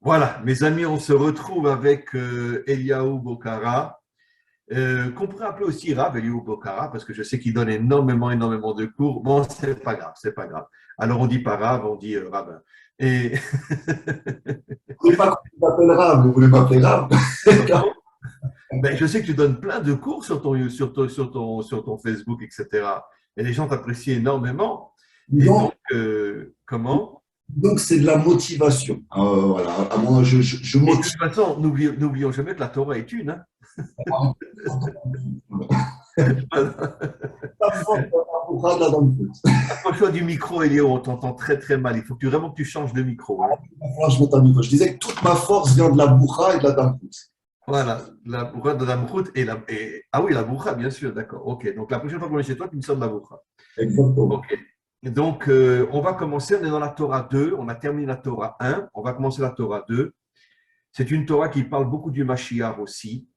Voilà, mes amis, on se retrouve avec Eliaou Bokara, qu'on pourrait appeler aussi Rav Eliaou Bokara, parce que je sais qu'il donne énormément de cours. Bon, c'est pas grave, c'est pas grave. Alors on dit pas Rav, on dit rabbin. Et Vous ne voulez pas qu'on m'appelle Rab, vous voulez m'appeler Rab. comment? Ben, je sais que tu donnes plein de cours sur ton Facebook, etc. Et les gens t'apprécient énormément. Et Donc, donc, comment? donc c'est de la motivation. Voilà, à moi, je Et de motive. toute façon, n'oublions jamais que la Torah est une. Hein. La force de la bourrade, là, dans le foot. Approche-toi du micro, Elio, on t'entend très mal. Il faut vraiment que tu changes de micro. Hein. Franchement, je mets un niveau. Je disais que toute ma force vient de la bourra et de la dame foot. Voilà, la bourra de la mroute ah oui, la bourra, bien sûr, d'accord. Ok, donc la prochaine fois qu'on est chez toi, tu me sors de la bourra. Exactement. Ok. Donc, on va commencer, on est dans la Torah 2, on a terminé la Torah 1, on va commencer la Torah 2. C'est une Torah qui parle beaucoup du Mashiach aussi,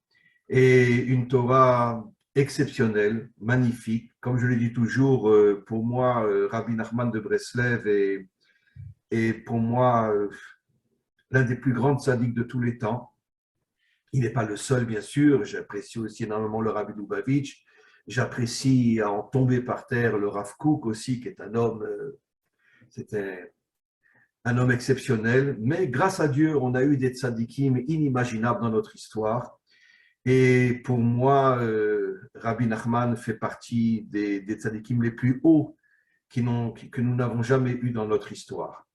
et une Torah exceptionnelle, magnifique. Comme je le dis toujours, pour moi, Rabbi Nachman de Breslev est pour moi l'un des plus grands tzaddiks de tous les temps. Il n'est pas le seul, bien sûr. J'apprécie aussi énormément le Rabbi Lubavitch. J'apprécie à en tomber par terre le Rav Kook aussi, qui est un homme, c'était un homme exceptionnel. Mais grâce à Dieu, on a eu des tzaddikim inimaginables dans notre histoire. Et pour moi, Rabbi Nachman fait partie des tzaddikim les plus hauts que nous n'avons jamais eu dans notre histoire.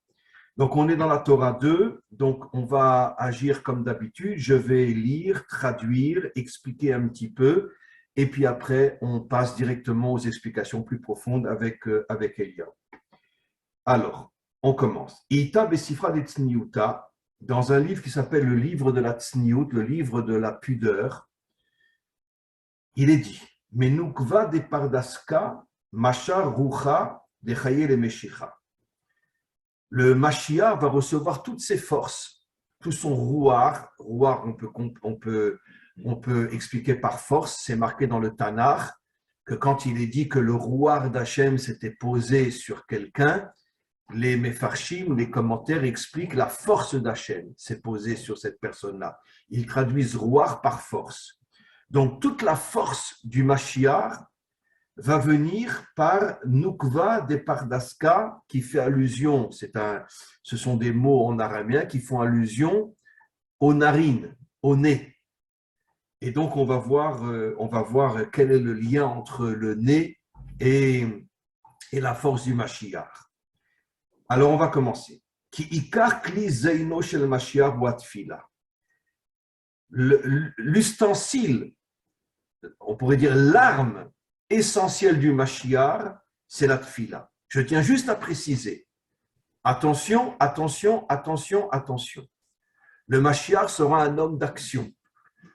Donc, on est dans la Torah 2, donc on va agir comme d'habitude. Je vais lire, traduire, expliquer un petit peu, et puis après, on passe directement aux explications plus profondes avec Elia. Alors, on commence. Ita Besifra de Tzniuta, dans un livre qui s'appelle le livre de la Tzniut, le livre de la pudeur, il est dit Menukva de Pardaska, Machar Rucha de Chaye le Meshicha. Le Mashiach va recevoir toutes ses forces, tout son rouar. Rouar, on peut expliquer par force, c'est marqué dans le Tanakh, que quand il est dit que le rouar d'Hachem s'était posé sur quelqu'un, les Mefarshim, les commentaires expliquent la force d'Hachem s'est posée sur cette personne-là. Ils traduisent rouar par force. Donc toute la force du Mashiach va venir par Nukva de Pardaska, qui fait allusion, ce sont des mots en araméen qui font allusion aux narines, au nez. Et donc, on va voir quel est le lien entre le nez et la force du Mashiach. Alors, on va commencer. Ki ikar kli zeino shel Mashiach wa tfila. L'ustensile, on pourrait dire l'arme essentielle du Mashiach, c'est la tfila. Je tiens juste à préciser. Attention. Le Mashiach sera un homme d'action.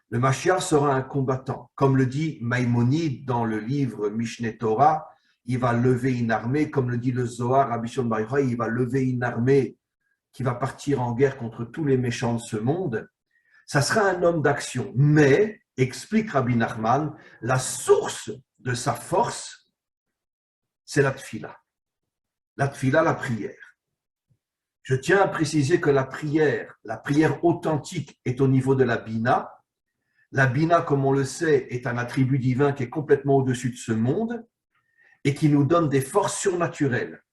Le Mashiach sera un combattant. Comme le dit Maïmonide dans le livre Mishneh Torah, il va lever une armée, comme le dit le Zohar, Rabbi Shimon Bar Yochai, il va lever une armée qui va partir en guerre contre tous les méchants de ce monde. Ça sera un homme d'action. Mais, explique Rabbi Nachman, la source de sa force, c'est la tfila. La tfila, la prière. Je tiens à préciser que la prière authentique est au niveau de la bina. La bina, comme on le sait, est un attribut divin qui est complètement au-dessus de ce monde et qui nous donne des forces surnaturelles.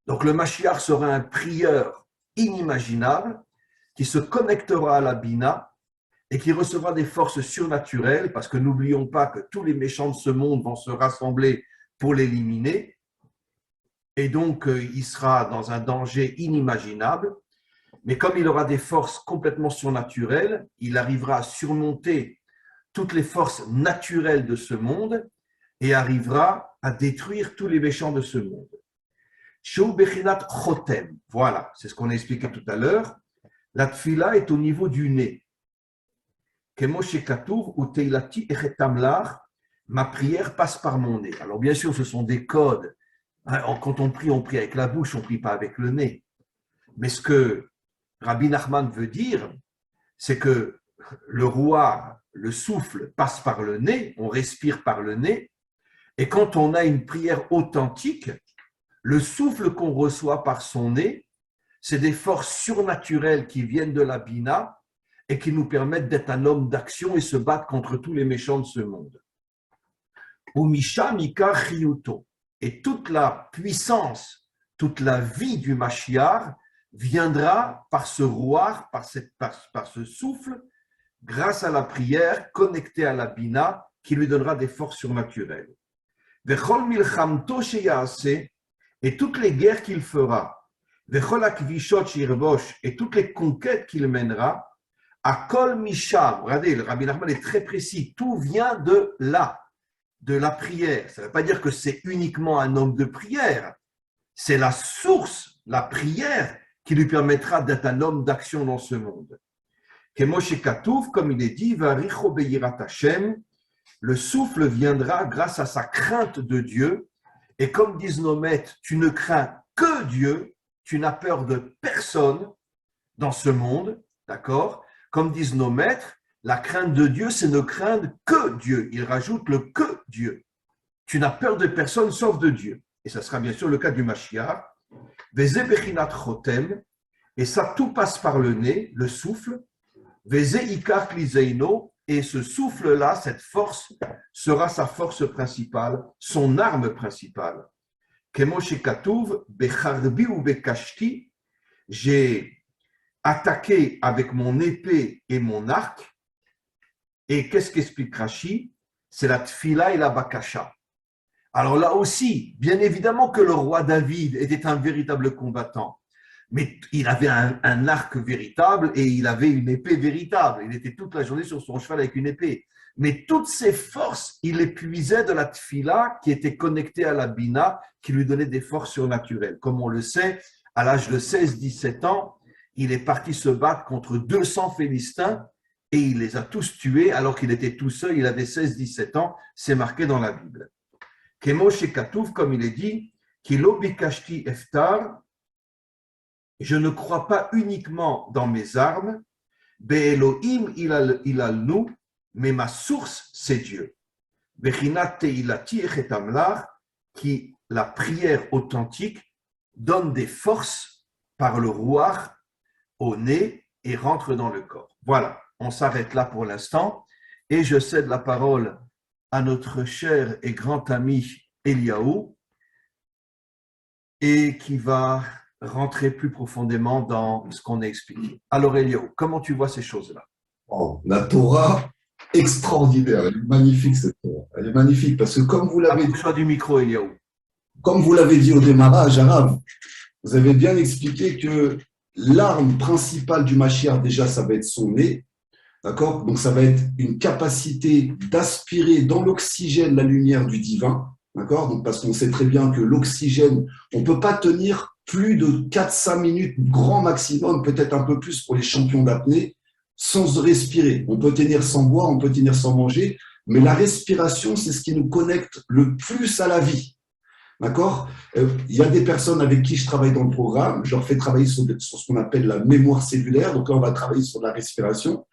Donc le Mashiach sera un prieur inimaginable qui se connectera à la bina et qui recevra des forces surnaturelles, parce que n'oublions pas que tous les méchants de ce monde vont se rassembler pour l'éliminer, et donc il sera dans un danger inimaginable, mais comme il aura des forces complètement surnaturelles, il arrivera à surmonter toutes les forces naturelles de ce monde et arrivera à détruire tous les méchants de ce monde. Shou Bechinat Chotem, voilà, c'est ce qu'on a expliqué tout à l'heure. La tfila est au niveau du nez. Kemoshe Katour ou Teilati Echetamlar, ma prière passe par mon nez. Alors bien sûr, ce sont des codes. Quand on prie avec la bouche, on ne prie pas avec le nez. Mais ce que Rabbi Nachman veut dire, c'est que le roi, le souffle passe par le nez, on respire par le nez, et quand on a une prière authentique, le souffle qu'on reçoit par son nez c'est des forces surnaturelles qui viennent de la Bina et qui nous permettent d'être un homme d'action et se battre contre tous les méchants de ce monde. Umisha Mika Chiyuto. Et toute la puissance, toute la vie du Mashiach viendra par ce roi, par ce souffle, grâce à la prière connectée à la Bina, qui lui donnera des forces surnaturelles. Vechol milchamto sheyase, et toutes les guerres qu'il fera, vechol akvishot shirbosh, et toutes les conquêtes qu'il mènera, à kol misham. Regardez, le Rabbi Nachman est très précis. Tout vient de là, de la prière. Ça ne veut pas dire que c'est uniquement un homme de prière. C'est la source, la prière, qui lui permettra d'être un homme d'action dans ce monde. Kemoshe Katouf, comme il est dit, Varicho Beyirat Hashem, le souffle viendra grâce à sa crainte de Dieu. Et comme disent nos maîtres, tu ne crains que Dieu, tu n'as peur de personne dans ce monde, d'accord? Comme disent nos maîtres, la crainte de Dieu, c'est ne craindre que Dieu. Il rajoute le que Dieu. Tu n'as peur de personne sauf de Dieu. Et ça sera bien sûr le cas du Mashiach. Veze bechinat chotem, et ça tout passe par le nez, le souffle. Veze ikar klizeino, et ce souffle-là, cette force, sera sa force principale, son arme principale. Kemoshe katuv becharbi ou bekashti, j'ai attaqué avec mon épée et mon arc. Et qu'est-ce qu'explique Rashi? C'est la tfila et la bakasha. Alors là aussi, bien évidemment que le roi David était un véritable combattant, mais il avait un arc véritable et il avait une épée véritable. Il était toute la journée sur son cheval avec une épée. Mais toutes ses forces, il les puisait de la tfila qui était connectée à la bina, qui lui donnait des forces surnaturelles. Comme on le sait, à l'âge de 16-17 ans, il est parti se battre contre 200 Philistins et il les a tous tués alors qu'il était tout seul, il avait 16-17 ans, c'est marqué dans la Bible. Kemoshe Katouf, comme il est dit, Kilo Bikashti Eftar, je ne crois pas uniquement dans mes armes, Be'elohim ilalnu, mais ma source, c'est Dieu. Bechinat teilati echetamlar, qui, la prière authentique, donne des forces par le roi au nez et rentre dans le corps. Voilà, on s'arrête là pour l'instant et je cède la parole à notre cher et grand ami Eliaou et qui va rentrer plus profondément dans ce qu'on a expliqué. Alors Eliaou, comment tu vois ces choses-là? Oh, la Torah, extraordinaire, elle est magnifique cette Torah. Elle est magnifique parce que comme vous l'avez dit, du micro, Eliaou. Comme vous l'avez dit au démarrage, Arabe, vous avez bien expliqué que l'arme principale du Mashiach, déjà, ça va être son nez. D'accord? Donc, ça va être une capacité d'aspirer dans l'oxygène la lumière du divin. D'accord? Donc, parce qu'on sait très bien que l'oxygène, on ne peut pas tenir plus de 4-5 minutes, grand maximum, peut-être un peu plus pour les champions d'apnée, sans respirer. On peut tenir sans boire, on peut tenir sans manger, mais la respiration, c'est ce qui nous connecte le plus à la vie. D'accord? Il y a des personnes avec qui je travaille dans le programme, je leur fais travailler sur ce qu'on appelle la mémoire cellulaire, donc là, on va travailler sur la respiration,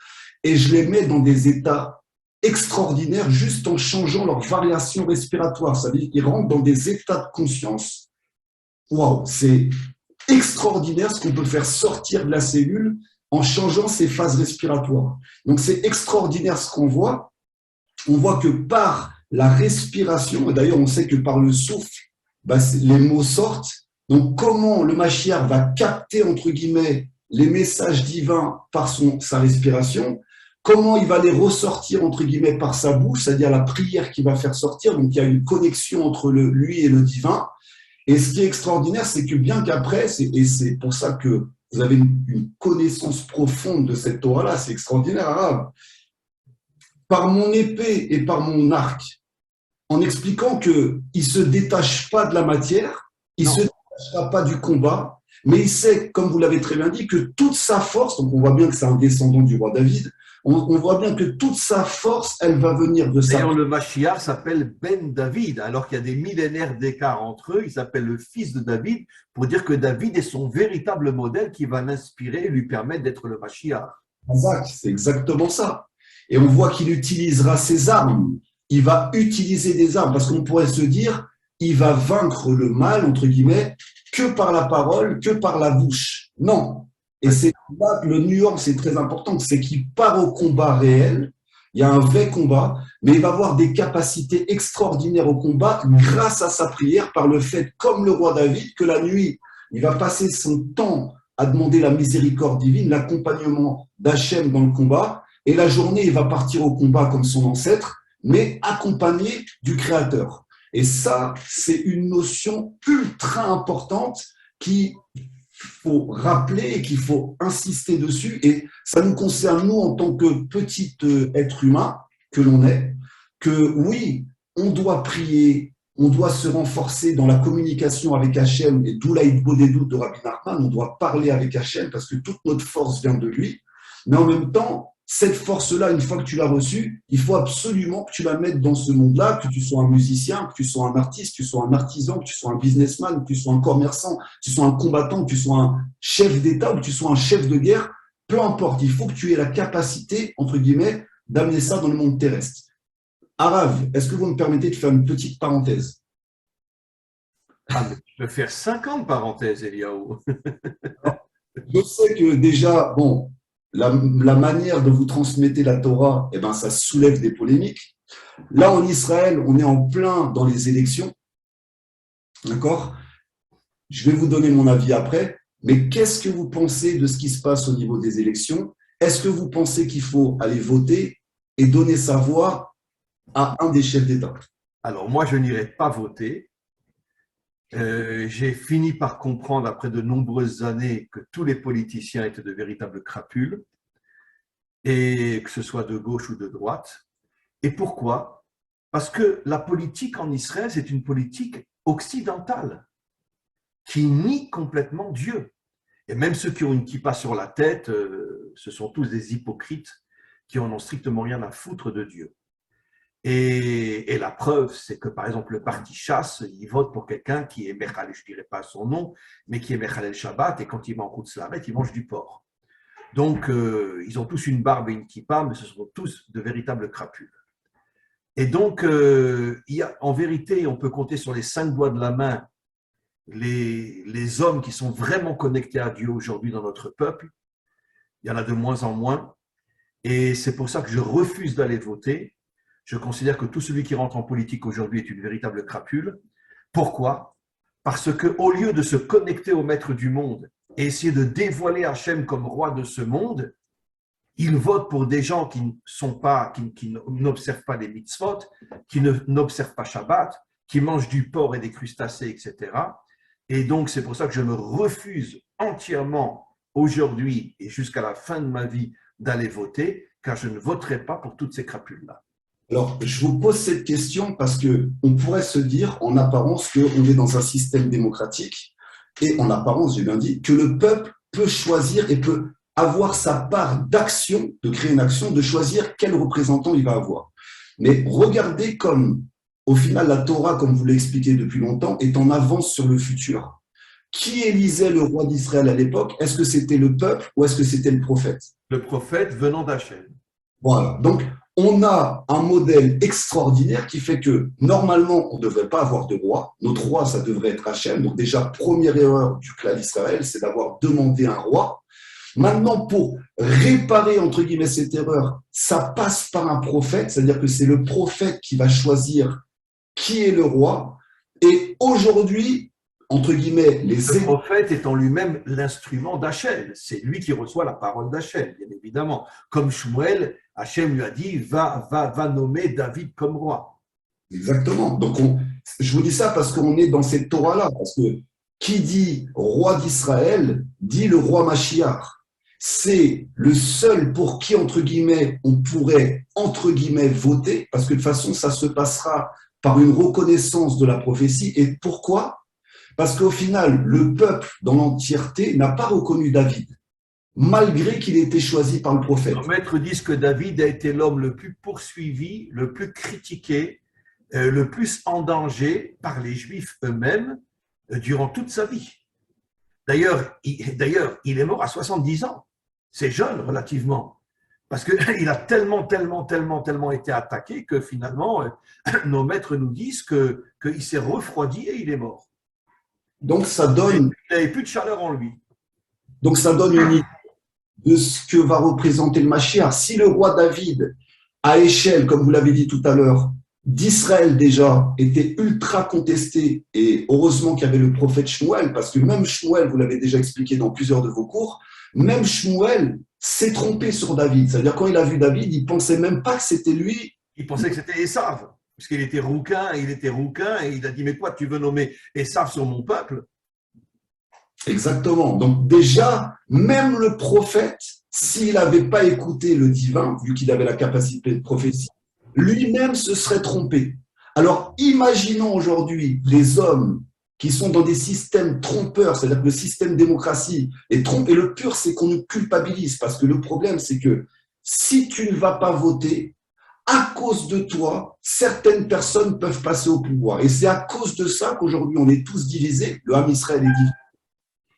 et je les mets dans des états extraordinaires juste en changeant leur variation respiratoire. Ça veut dire qu'ils rentrent dans des états de conscience. Waouh, c'est extraordinaire ce qu'on peut faire sortir de la cellule en changeant ses phases respiratoires. Donc, c'est extraordinaire ce qu'on voit. On voit que par la respiration, et d'ailleurs, on sait que par le souffle, les mots sortent. Donc, comment le Mashiach va capter, entre guillemets, les messages divins par sa respiration? Comment il va les ressortir, entre guillemets, par sa bouche, c'est-à-dire la prière qu'il va faire sortir. Donc, il y a une connexion entre lui et le divin. Et ce qui est extraordinaire, c'est que bien qu'après, et c'est pour ça que vous avez une connaissance profonde de cette Torah-là, c'est extraordinaire, Arabe. Par mon épée et par mon arc, en expliquant qu'il ne se détache pas de la matière, il ne se détachera pas du combat, mais il sait, comme vous l'avez très bien dit, que toute sa force, donc on voit bien que c'est un descendant du roi David, on voit bien que toute sa force, elle va venir de ça. D'ailleurs, le Mashiach s'appelle Ben David, alors qu'il y a des millénaires d'écart entre eux, il s'appelle le fils de David, pour dire que David est son véritable modèle qui va l'inspirer et lui permettre d'être le Mashiach. Exact, c'est exactement ça. Et on voit qu'il utilisera ses armes. Il va utiliser des armes, parce qu'on pourrait se dire, il va vaincre le mal, entre guillemets, que par la parole, que par la bouche. Non. Et c'est là que le nuance est très important, c'est qu'il part au combat réel, il y a un vrai combat, mais il va avoir des capacités extraordinaires au combat grâce à sa prière, par le fait, comme le roi David, que la nuit, il va passer son temps à demander la miséricorde divine, l'accompagnement d'Hachem dans le combat, et la journée, il va partir au combat comme son ancêtre, mais accompagné du Créateur. Et ça, c'est une notion ultra importante qu'il faut rappeler et qu'il faut insister dessus. Et ça nous concerne, nous, en tant que petit être humain que l'on est, que oui, on doit prier, on doit se renforcer dans la communication avec Hachem, et d'où l'Aïd des doutes de Rabbi Nachman, on doit parler avec Hachem parce que toute notre force vient de lui. Mais en même temps, cette force-là, une fois que tu l'as reçue, il faut absolument que tu la mettes dans ce monde-là, que tu sois un musicien, que tu sois un artiste, que tu sois un artisan, que tu sois un businessman, que tu sois un commerçant, que tu sois un combattant, que tu sois un chef d'État ou que tu sois un chef de guerre, peu importe, il faut que tu aies la capacité, entre guillemets, d'amener ça dans le monde terrestre. Arav, est-ce que vous me permettez de faire une petite parenthèse? Ah, mais tu peux faire 50 parenthèses, Eliaou. Je sais que déjà, bon, la manière dont vous transmettez la Torah, eh ben, ça soulève des polémiques. Là, en Israël, on est en plein dans les élections. D'accord? Je vais vous donner mon avis après. Mais qu'est-ce que vous pensez de ce qui se passe au niveau des élections? Est-ce que vous pensez qu'il faut aller voter et donner sa voix à un des chefs d'État? Alors, moi, je n'irai pas voter. J'ai fini par comprendre, après de nombreuses années, que tous les politiciens étaient de véritables crapules, et que ce soit de gauche ou de droite. Et pourquoi? Parce que la politique en Israël, c'est une politique occidentale qui nie complètement Dieu. Et même ceux qui ont une kippa sur la tête, ce sont tous des hypocrites qui en ont strictement rien à foutre de Dieu. Et la preuve, c'est que par exemple le parti Chasse, il vote pour quelqu'un qui est Mechalel, je ne dirais pas son nom, mais qui est Mechalel Shabbat, et quand il va en Koutz Laret, il mange du porc. Donc ils ont tous une barbe et une kippa, mais ce sont tous de véritables crapules. Et donc, en vérité, on peut compter sur les 5 doigts de la main les hommes qui sont vraiment connectés à Dieu aujourd'hui dans notre peuple. Il y en a de moins en moins. Et c'est pour ça que je refuse d'aller voter. Je considère que tout celui qui rentre en politique aujourd'hui est une véritable crapule. Pourquoi? Parce qu'au lieu de se connecter au maître du monde et essayer de dévoiler Hachem comme roi de ce monde, ils votent pour des gens qui n'observent pas les mitzvot, qui n'observent pas Shabbat, qui mangent du porc et des crustacés, etc. Et donc, c'est pour ça que je me refuse entièrement aujourd'hui et jusqu'à la fin de ma vie d'aller voter, car je ne voterai pas pour toutes ces crapules-là. Alors, je vous pose cette question parce qu'on pourrait se dire en apparence qu'on est dans un système démocratique et en apparence, j'ai bien dit, que le peuple peut choisir et peut avoir sa part d'action, de créer une action, de choisir quel représentant il va avoir. Mais regardez comme, au final, la Torah, comme vous l'avez expliqué depuis longtemps, est en avance sur le futur. Qui élisait le roi d'Israël à l'époque? Est-ce que c'était le peuple ou est-ce que c'était le prophète? Le prophète venant d'Hachem. Voilà. Donc, on a un modèle extraordinaire qui fait que, normalement, on ne devrait pas avoir de roi. Notre roi, ça devrait être Hachem. Donc, déjà, première erreur du clan d'Israël, c'est d'avoir demandé un roi. Maintenant, pour réparer, entre guillemets, cette erreur, ça passe par un prophète, c'est-à-dire que c'est le prophète qui va choisir qui est le roi. Et aujourd'hui, entre guillemets, le prophète est en lui-même l'instrument d'Hachem. C'est lui qui reçoit la parole d'Hachem, bien évidemment. Comme Shmuel, Hachem lui a dit, va nommer David comme roi. Exactement. Donc, je vous dis ça parce qu'on est dans cette Torah-là. Parce que qui dit roi d'Israël, dit le roi Mashiach. C'est le seul pour qui, entre guillemets, on pourrait, entre guillemets, voter. Parce que de toute façon, ça se passera par une reconnaissance de la prophétie. Et pourquoi? Parce qu'au final, le peuple dans l'entièreté n'a pas reconnu David, malgré qu'il ait été choisi par le prophète. Les maîtres disent que David a été l'homme le plus poursuivi, le plus critiqué, le plus en danger par les Juifs eux-mêmes durant toute sa vie. D'ailleurs, il est mort à 70 ans. C'est jeune relativement. Parce qu'il a tellement été attaqué que finalement, nos maîtres nous disent qu'il s'est refroidi et il est mort. Donc, ça donne… Il n'avait plus de chaleur en lui. Donc, ça donne une idée de ce que va représenter le Mashiach. Si le roi David, à échelle, comme vous l'avez dit tout à l'heure, d'Israël déjà, était ultra contesté, et heureusement qu'il y avait le prophète Shmuel, parce que même Shmuel, vous l'avez déjà expliqué dans plusieurs de vos cours, même Shmuel s'est trompé sur David. C'est-à-dire, quand il a vu David, il ne pensait même pas que c'était lui. Il pensait que c'était Esav, parce qu'il était rouquin, et il a dit, mais quoi, tu veux nommer Esav sur mon peuple? Exactement. Donc déjà, même le prophète, s'il n'avait pas écouté le divin, vu qu'il avait la capacité de prophétie, lui-même se serait trompé. Alors imaginons aujourd'hui les hommes qui sont dans des systèmes trompeurs, c'est-à-dire que le système démocratie est trompé. Et le pur, c'est qu'on nous culpabilise, parce que le problème, c'est que si tu ne vas pas voter, à cause de toi, certaines personnes peuvent passer au pouvoir. Et c'est à cause de ça qu'aujourd'hui, on est tous divisés. Le Ham Israël est divisé.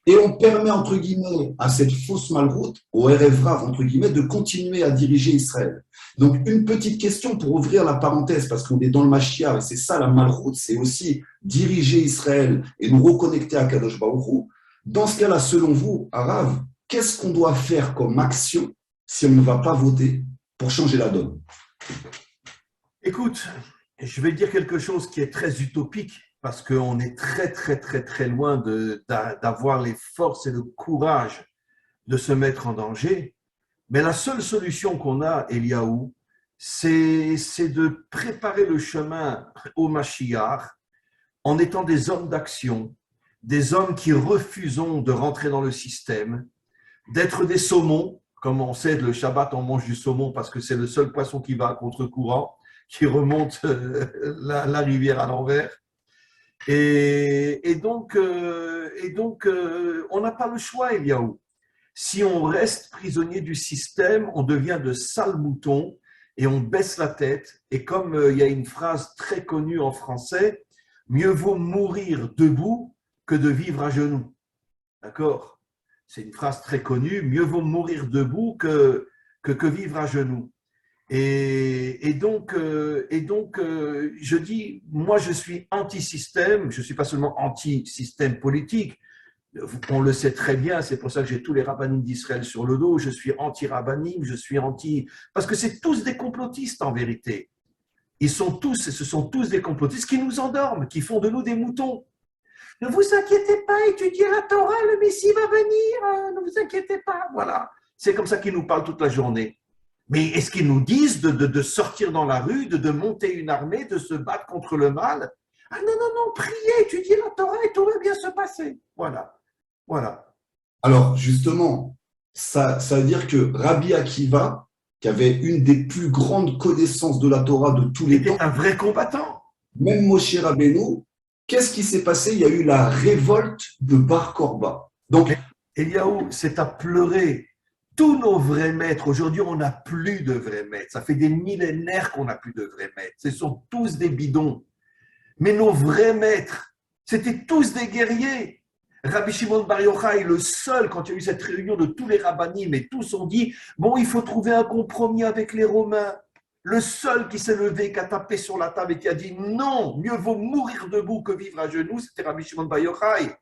Et on permet, entre guillemets, à cette fausse malroute, au RF Rav, entre guillemets, de continuer à diriger Israël. Donc, une petite question pour ouvrir la parenthèse, parce qu'on est dans le Mashiach, et c'est ça la malroute, c'est aussi diriger Israël et nous reconnecter à Kadosh Baruch Hu. Dans ce cas-là, selon vous, Rav, qu'est-ce qu'on doit faire comme action si on ne va pas voter pour changer la donne? Écoute, je vais dire quelque chose qui est très utopique, parce qu'on est très, très, très, très loin d'avoir les forces et le courage de se mettre en danger. Mais la seule solution qu'on a, Eliaou, c'est de préparer le chemin au Mashiach en étant des hommes d'action, des hommes qui refusons de rentrer dans le système, d'être des saumons. Comme on sait, le Shabbat, on mange du saumon parce que c'est le seul poisson qui va à contre-courant, qui remonte la rivière à l'envers. Et donc, on n'a pas le choix, Eliaou. Si on reste prisonnier du système, on devient de sales moutons et on baisse la tête. Et comme il y a une phrase très connue en français, mieux vaut mourir debout que de vivre à genoux. D'accord? C'est une phrase très connue, mieux vaut mourir debout que vivre à genoux. Et donc, je dis, moi, je suis anti-système, je ne suis pas seulement anti-système politique, on le sait très bien, c'est pour ça que j'ai tous les rabbinim d'Israël sur le dos, je suis anti-rabbinim, je suis anti… Parce que c'est tous des complotistes en vérité. Ce sont tous des complotistes qui nous endorment, qui font de nous des moutons. Ne vous inquiétez pas, étudiez la Torah, le Messie va venir, ne vous inquiétez pas, voilà. C'est comme ça qu'ils nous parlent toute la journée. Mais est-ce qu'ils nous disent de sortir dans la rue, de monter une armée, de se battre contre le mal? Ah non, non, non, priez, étudiez la Torah et tout va bien se passer. Voilà. Voilà. Alors, justement, ça veut dire que Rabbi Akiva, qui avait une des plus grandes connaissances de la Torah de tous les temps, était un vrai combattant. Même Moshe Rabbeinu, qu'est-ce qui s'est passé? Il y a eu la révolte de Bar Korba. Donc, Eliaou, c'est à pleurer. Tous nos vrais maîtres, aujourd'hui, on n'a plus de vrais maîtres. Ça fait des millénaires qu'on n'a plus de vrais maîtres. Ce sont tous des bidons. Mais nos vrais maîtres, c'était tous des guerriers. Rabbi Shimon Bar Yochai, le seul, quand il y a eu cette réunion de tous les rabbinim, et tous ont dit, bon, il faut trouver un compromis avec les Romains. Le seul qui s'est levé, qui a tapé sur la table et qui a dit, non, mieux vaut mourir debout que vivre à genoux, c'était Rabbi Shimon Bar Yochai.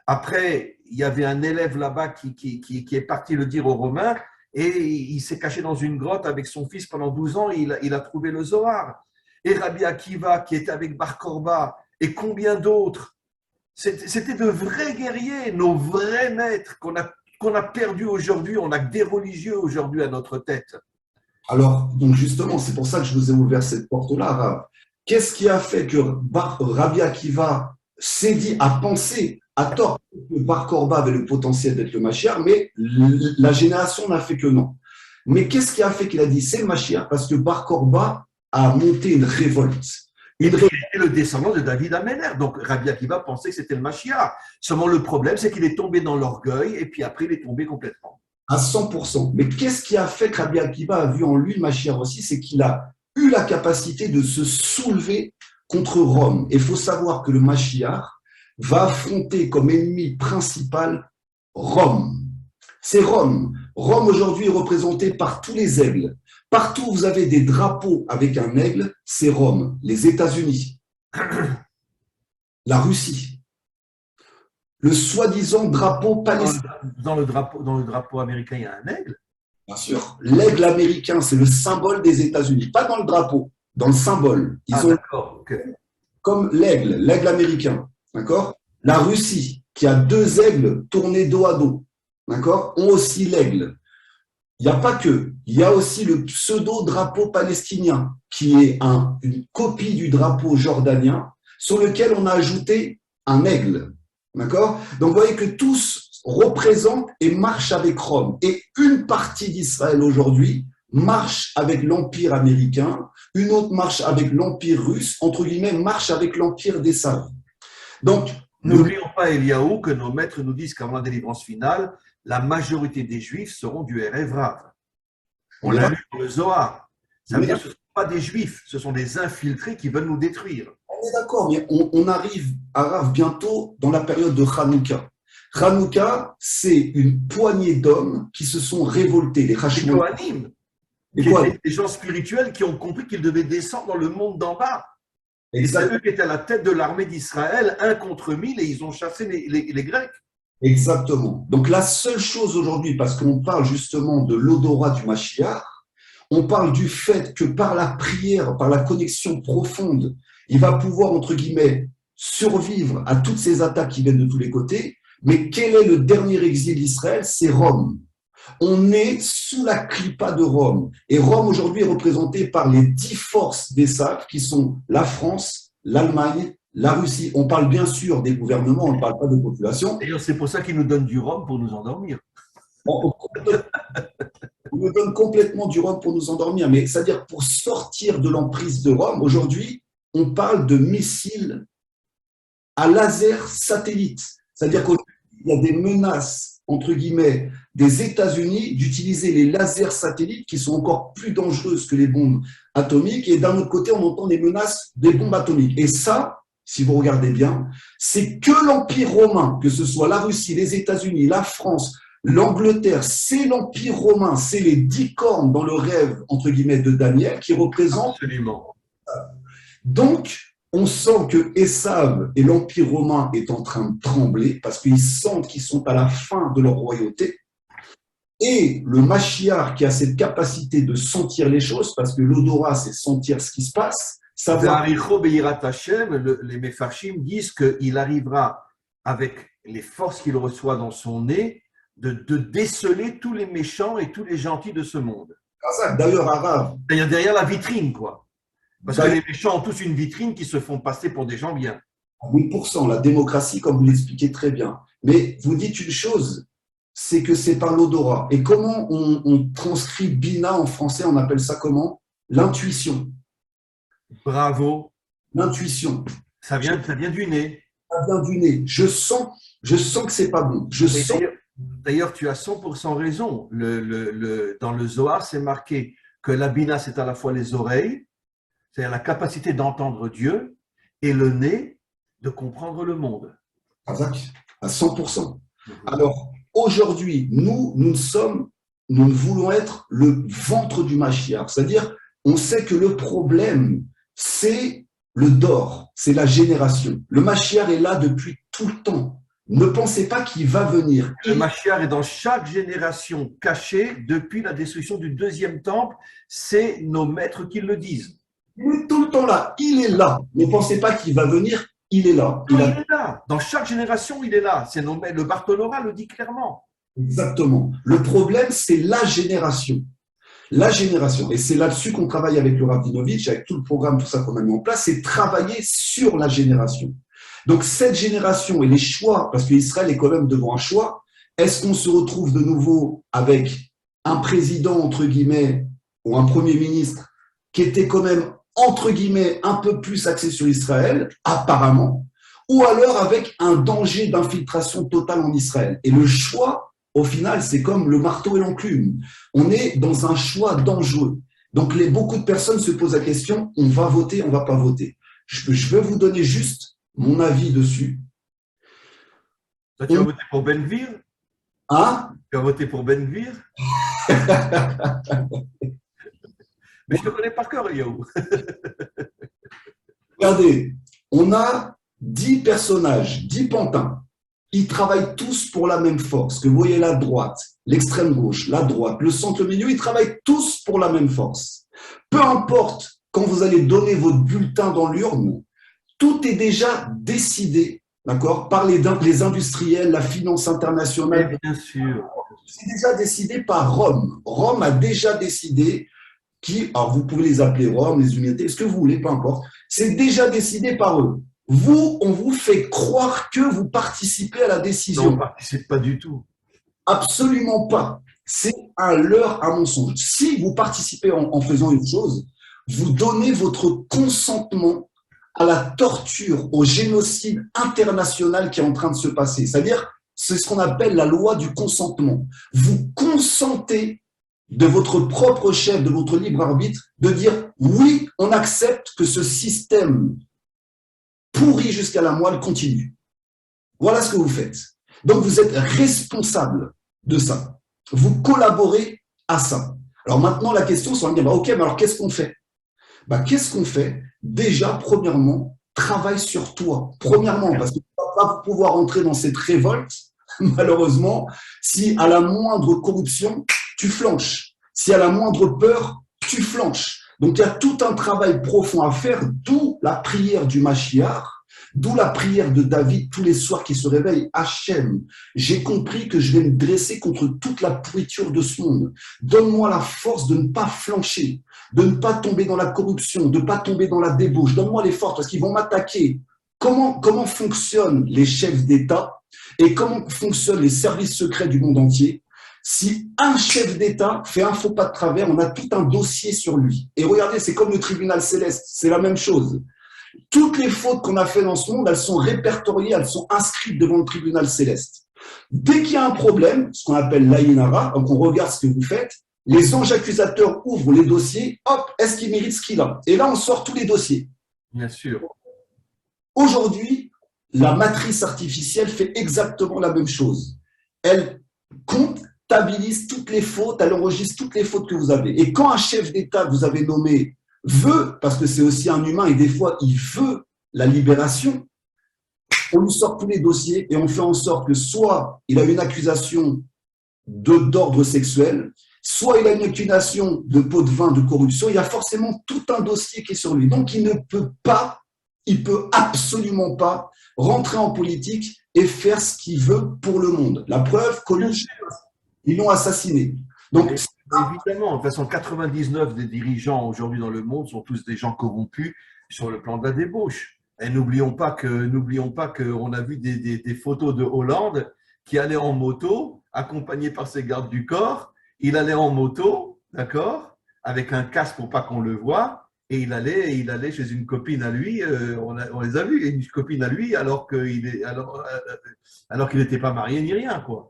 Après, il y avait un élève là-bas qui est parti le dire aux Romains, et il s'est caché dans une grotte avec son fils pendant 12 ans, et il a trouvé le Zohar. Et Rabbi Akiva, qui était avec Bar Korba, et combien d'autres. C'était de vrais guerriers, nos vrais maîtres qu'on a perdus aujourd'hui. On n'a que des religieux aujourd'hui à notre tête. Alors, donc justement, c'est pour ça que je vous ai ouvert cette porte-là, Rav. Qu'est-ce qui a fait que Rabbi Akiva s'est dit, a pensé à tort que Bar Korba avait le potentiel d'être le Mashiach, mais la génération n'a fait que non. Mais qu'est-ce qui a fait qu'il a dit c'est le Mashiach? Parce que Bar Korba a monté une révolte. Il était le descendant de David Améler. Donc, Rabbi Akiva pensait que c'était le Mashiach. Seulement, le problème, c'est qu'il est tombé dans l'orgueil et puis après, il est tombé complètement. À 100%. Mais qu'est-ce qui a fait que Rabbi Akiva a vu en lui le Mashiach aussi? C'est qu'il a eu la capacité de se soulever contre Rome. Et il faut savoir que le Mashiach va affronter comme ennemi principal Rome. C'est Rome. Rome aujourd'hui est représentée par tous les aigles. Partout où vous avez des drapeaux avec un aigle, c'est Rome. Les États-Unis, la Russie, le soi-disant drapeau palestinien. Dans le drapeau américain, il y a un aigle. Bien sûr, l'aigle américain, c'est le symbole des États-Unis, pas dans le drapeau, dans le symbole. Ils ont D'accord. Ok. comme l'aigle américain, d'accord? La Russie, qui a deux aigles tournés dos à dos, d'accord, ont aussi l'aigle. Il n'y a pas que, il y a aussi le pseudo-drapeau palestinien, qui est une copie du drapeau jordanien, sur lequel on a ajouté un aigle, d'accord? Donc, vous voyez que tous représentent et marchent avec Rome. Et une partie d'Israël aujourd'hui marche avec l'Empire américain, une autre marche avec l'Empire russe, entre guillemets, marche avec l'Empire des Saves. Donc, n'oublions pas, Eliaou, que nos maîtres nous disent qu'avant la délivrance finale, la majorité des Juifs seront du Erev Rav. On l'a lu dans le Zohar. Ça veut dire que ce ne sont pas des Juifs, ce sont des infiltrés qui veulent nous détruire. On est d'accord, mais on arrive à Rav bientôt dans la période de Hanouka. Hanouka, c'est une poignée d'hommes qui se sont révoltés. Les Kohanim, qui étaient des gens spirituels qui ont compris qu'ils devaient descendre dans le monde d'en bas. Et c'est eux qui étaient à la tête de l'armée d'Israël, 1 contre 1000, et ils ont chassé les Grecs. Exactement. Donc la seule chose aujourd'hui, parce qu'on parle justement de l'odorat du Mashiach, on parle du fait que par la prière, par la connexion profonde, il va pouvoir, entre guillemets, survivre à toutes ces attaques qui viennent de tous les côtés. Mais quel est le dernier exil d'Israël? C'est Rome. On est sous la clipa de Rome. Et Rome, aujourd'hui, est représentée par les 10 forces des Saves, qui sont la France, l'Allemagne, la Russie. On parle bien sûr des gouvernements, on ne parle pas de population. D'ailleurs, c'est pour ça qu'ils nous donnent du rhum pour nous endormir. On nous donne complètement du rhum pour nous endormir. Mais c'est-à-dire, pour sortir de l'emprise de Rome, aujourd'hui, on parle de missiles à laser satellite. C'est-à-dire qu'il y a des menaces, entre guillemets, des États-Unis d'utiliser les lasers satellites qui sont encore plus dangereuses que les bombes atomiques. Et d'un autre côté, on entend les menaces des bombes atomiques. Et ça, si vous regardez bien, c'est que l'Empire romain, que ce soit la Russie, les États-Unis, la France, l'Angleterre, c'est l'Empire romain, c'est les 10 cornes dans le rêve, entre guillemets, de Daniel qui représentent. Absolument. Donc, on sent que Esav et l'Empire romain est en train de trembler parce qu'ils sentent qu'ils sont à la fin de leur royauté. Et le Mashiach qui a cette capacité de sentir les choses, parce que l'odorat, c'est sentir ce qui se passe. Les Mefarshim disent qu'il arrivera, avec les forces qu'il reçoit dans son nez, de déceler tous les méchants et tous les gentils de ce monde. D'ailleurs, Arabe. Derrière la vitrine, quoi. Parce que les méchants ont tous une vitrine qui se font passer pour des gens bien. 1000%, la démocratie, comme vous l'expliquez très bien. Mais vous dites une chose, c'est que c'est par l'odorat. Et comment on transcrit Bina en français, on appelle ça comment? L'intuition. Bravo. L'intuition. Ça vient du nez. Ça vient du nez. Je sens que c'est pas bon. D'ailleurs, tu as 100% raison. Dans le Zohar, c'est marqué que la Bina, c'est à la fois les oreilles, c'est-à-dire la capacité d'entendre Dieu, et le nez de comprendre le monde. À 100%. Alors, aujourd'hui, nous ne voulons être le ventre du Mashiach. C'est-à-dire, on sait que le problème, c'est le dor, c'est la génération. Le Mashiach est là depuis tout le temps. Ne pensez pas qu'il va venir. Le Mashiach est dans chaque génération caché depuis la destruction du deuxième temple. C'est nos maîtres qui le disent. Il est tout le temps là. Il est là. Ne pensez pas qu'il va venir. Il est là. Il est là. Dans chaque génération, il est là. Le Bartholora le dit clairement. Exactement. Le problème, c'est la génération. La génération. Et c'est là-dessus qu'on travaille avec le Rabinovitch, avec tout le programme, tout ça qu'on a mis en place, c'est travailler sur la génération. Donc, cette génération et les choix, parce qu'Israël est quand même devant un choix, est-ce qu'on se retrouve de nouveau avec un président, entre guillemets, ou un premier ministre qui était quand même, entre guillemets, un peu plus axé sur Israël, apparemment, ou alors avec un danger d'infiltration totale en Israël. Et le choix, au final, c'est comme le marteau et l'enclume. On est dans un choix dangereux. Donc, beaucoup de personnes se posent la question, on va voter, on ne va pas voter. Je vais vous donner juste mon avis dessus. Toi, tu as voté pour Ben Gvir? Hein? Tu as voté pour Ben Gvir? Mais je te connais par cœur, Eliaou. Regardez, on a 10 personnages, 10 pantins. ils travaillent tous pour la même force. Que vous voyez la droite, l'extrême gauche, la droite, le centre, le milieu, ils travaillent tous pour la même force. Peu importe quand vous allez donner votre bulletin dans l'urne, tout est déjà décidé, d'accord, par les industriels, la finance internationale. Et bien sûr. C'est déjà décidé par Rome. Rome a déjà décidé alors vous pouvez les appeler Rome, les humanités, ce que vous voulez, peu importe. C'est déjà décidé par eux. Vous, on vous fait croire que vous participez à la décision. Non, on ne participe pas du tout. Absolument pas. C'est un leurre, un mensonge. Si vous participez en faisant une chose, vous donnez votre consentement à la torture, au génocide international qui est en train de se passer. C'est-à-dire, c'est ce qu'on appelle la loi du consentement. Vous consentez de votre propre chef, de votre libre arbitre, de dire oui, on accepte que ce système pourri jusqu'à la moelle continue. Voilà ce que vous faites. Donc, vous êtes responsable de ça. Vous collaborez à ça. Alors maintenant, la question, c'est de dire, ok, mais alors qu'est-ce qu'on fait? Qu'est-ce qu'on fait? Déjà, premièrement, travaille sur toi. Premièrement, parce que tu ne vas pas pouvoir entrer dans cette révolte, malheureusement, si à la moindre corruption, tu flanches. Si à la moindre peur, tu flanches. Donc, il y a tout un travail profond à faire, d'où la prière du Mashiach, d'où la prière de David tous les soirs qui se réveille. Hachem, j'ai compris que je vais me dresser contre toute la pourriture de ce monde. Donne-moi la force de ne pas flancher, de ne pas tomber dans la corruption, de ne pas tomber dans la débauche. Donne-moi les forces parce qu'ils vont m'attaquer. Comment fonctionnent les chefs d'État et comment fonctionnent les services secrets du monde entier? Si un chef d'État fait un faux pas de travers, on a tout un dossier sur lui. Et regardez, c'est comme le tribunal céleste, c'est la même chose. Toutes les fautes qu'on a faites dans ce monde, elles sont répertoriées, elles sont inscrites devant le tribunal céleste. Dès qu'il y a un problème, ce qu'on appelle l'Aïnara, donc on regarde ce que vous faites, les anges accusateurs ouvrent les dossiers, hop, est-ce qu'il mérite ce qu'il a? Et là, on sort tous les dossiers. Bien sûr. Aujourd'hui, la matrice artificielle fait exactement la même chose. Elle comptabilise toutes les fautes, elle enregistre toutes les fautes que vous avez. Et quand un chef d'État que vous avez nommé veut, parce que c'est aussi un humain et des fois il veut la libération, on lui sort tous les dossiers et on fait en sorte que soit il a une accusation d'ordre sexuel, soit il a une accusation de pot de vin, de corruption, il y a forcément tout un dossier qui est sur lui. Donc il ne peut pas, il peut absolument pas rentrer en politique et faire ce qu'il veut pour le monde. La preuve, Coluche, ils l'ont assassiné. Donc, évidemment, de toute façon, 99 des dirigeants aujourd'hui dans le monde sont tous des gens corrompus sur le plan de la débauche. Et n'oublions pas qu'on a vu des photos de Hollande qui allait en moto, accompagné par ses gardes du corps. Il allait en moto, d'accord, avec un casque pour pas qu'on le voie, et il allait chez une copine à lui. On les a vus, une copine à lui, alors qu'il n'était pas marié ni rien, quoi.